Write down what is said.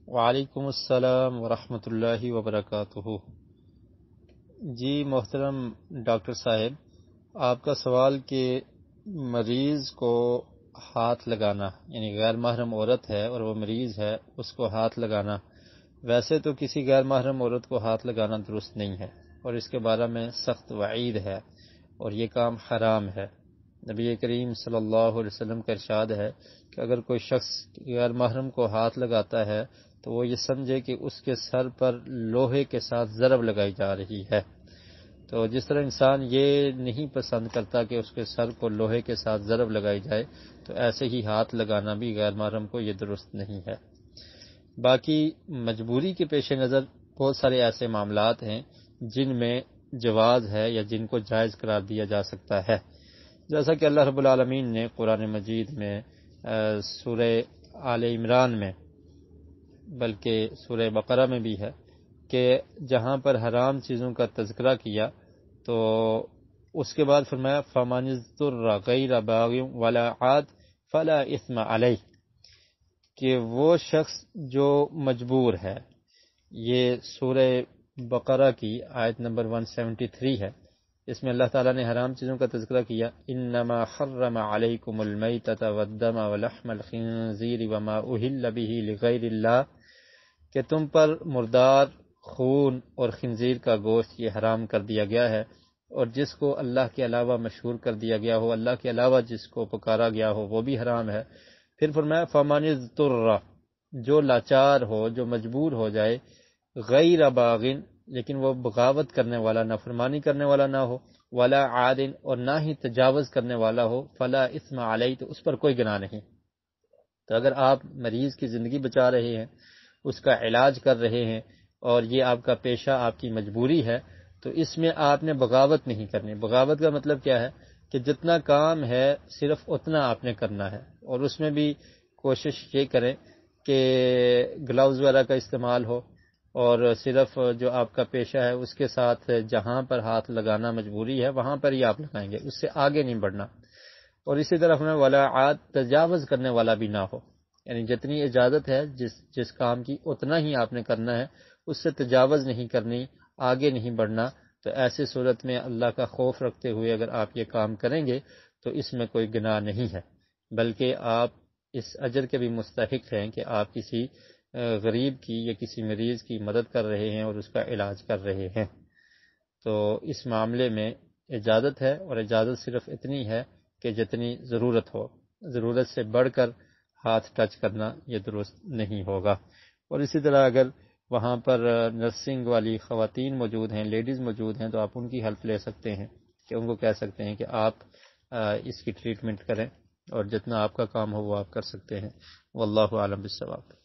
وعلیکم السلام ورحمۃ اللہ وبرکاتہ۔ جی محترم ڈاکٹر صاحب، آپ کا سوال کہ مریض کو ہاتھ لگانا، یعنی غیر محرم عورت ہے اور وہ مریض ہے، اس کو ہاتھ لگانا، ویسے تو کسی غیر محرم عورت کو ہاتھ لگانا درست نہیں ہے اور اس کے بارے میں سخت وعید ہے اور یہ کام حرام ہے۔ نبی کریم صلی اللہ علیہ وسلم کا ارشاد ہے کہ اگر کوئی شخص غیر محرم کو ہاتھ لگاتا ہے تو وہ یہ سمجھے کہ اس کے سر پر لوہے کے ساتھ ضرب لگائی جا رہی ہے۔ تو جس طرح انسان یہ نہیں پسند کرتا کہ اس کے سر کو لوہے کے ساتھ ضرب لگائی جائے، تو ایسے ہی ہاتھ لگانا بھی غیر محرم کو یہ درست نہیں ہے۔ باقی مجبوری کے پیش نظر بہت سارے ایسے معاملات ہیں جن میں جواز ہے یا جن کو جائز قرار دیا جا سکتا ہے، جیسا کہ اللہ رب العالمین نے قرآن مجید میں سورہ آل عمران میں، بلکہ سورہ بقرہ میں بھی ہے کہ جہاں پر حرام چیزوں کا تذکرہ کیا تو اس کے بعد فرمایا فَمَنِ اضْطُرَّ غَيْرَ بَاغٍ وَلَا عَادٍ فَلَا إِثْمَ عَلَيْهِ، کہ وہ شخص جو مجبور ہے۔ یہ سورہ بقرہ کی آیت نمبر 173 ہے۔ اس میں اللہ تعالیٰ نے حرام چیزوں کا تذکرہ کیا، انما حرم علیکم المیتۃ والدم ولحم الخنزیر وما اہل بہ لغیر اللہ، کہ تم پر مردار، خون اور خنزیر کا گوشت یہ حرام کر دیا گیا ہے، اور جس کو اللہ کے علاوہ مشہور کر دیا گیا ہو، اللہ کے علاوہ جس کو پکارا گیا ہو وہ بھی حرام ہے۔ پھر فرمایا فَمَنِ اضْطُرَّ، جو لاچار ہو، جو مجبور ہو جائے، غیر باغن، لیکن وہ بغاوت کرنے والا، نافرمانی کرنے والا نہ ہو، ولا عادن، اور نہ ہی تجاوز کرنے والا ہو، فلا اثم علیہ، تو اس پر کوئی گناہ نہیں۔ تو اگر آپ مریض کی زندگی بچا رہے ہیں، اس کا علاج کر رہے ہیں، اور یہ آپ کا پیشہ، آپ کی مجبوری ہے، تو اس میں آپ نے بغاوت نہیں کرنی۔ بغاوت کا مطلب کیا ہے کہ جتنا کام ہے صرف اتنا آپ نے کرنا ہے، اور اس میں بھی کوشش یہ کریں کہ گلاوز وغیرہ کا استعمال ہو، اور صرف جو آپ کا پیشہ ہے اس کے ساتھ جہاں پر ہاتھ لگانا مجبوری ہے وہاں پر ہی آپ لگائیں گے، اس سے آگے نہیں بڑھنا۔ اور اسی طرح میں ولا عاد، تجاوز کرنے والا بھی نہ ہو، یعنی جتنی اجازت ہے جس کام کی اتنا ہی آپ نے کرنا ہے، اس سے تجاوز نہیں کرنی، آگے نہیں بڑھنا۔ تو ایسی صورت میں اللہ کا خوف رکھتے ہوئے اگر آپ یہ کام کریں گے تو اس میں کوئی گناہ نہیں ہے، بلکہ آپ اس اجر کے بھی مستحق ہیں کہ آپ کسی غریب کی یا کسی مریض کی مدد کر رہے ہیں اور اس کا علاج کر رہے ہیں۔ تو اس معاملے میں اجازت ہے، اور اجازت صرف اتنی ہے کہ جتنی ضرورت ہو، ضرورت سے بڑھ کر ہاتھ ٹچ کرنا یہ درست نہیں ہوگا۔ اور اسی طرح اگر وہاں پر نرسنگ والی خواتین موجود ہیں، لیڈیز موجود ہیں، تو آپ ان کی ہیلپ لے سکتے ہیں، کہ ان کو کہہ سکتے ہیں کہ آپ اس کی ٹریٹمنٹ کریں، اور جتنا آپ کا کام ہو وہ آپ کر سکتے ہیں۔ واللہ اعلم بالصواب۔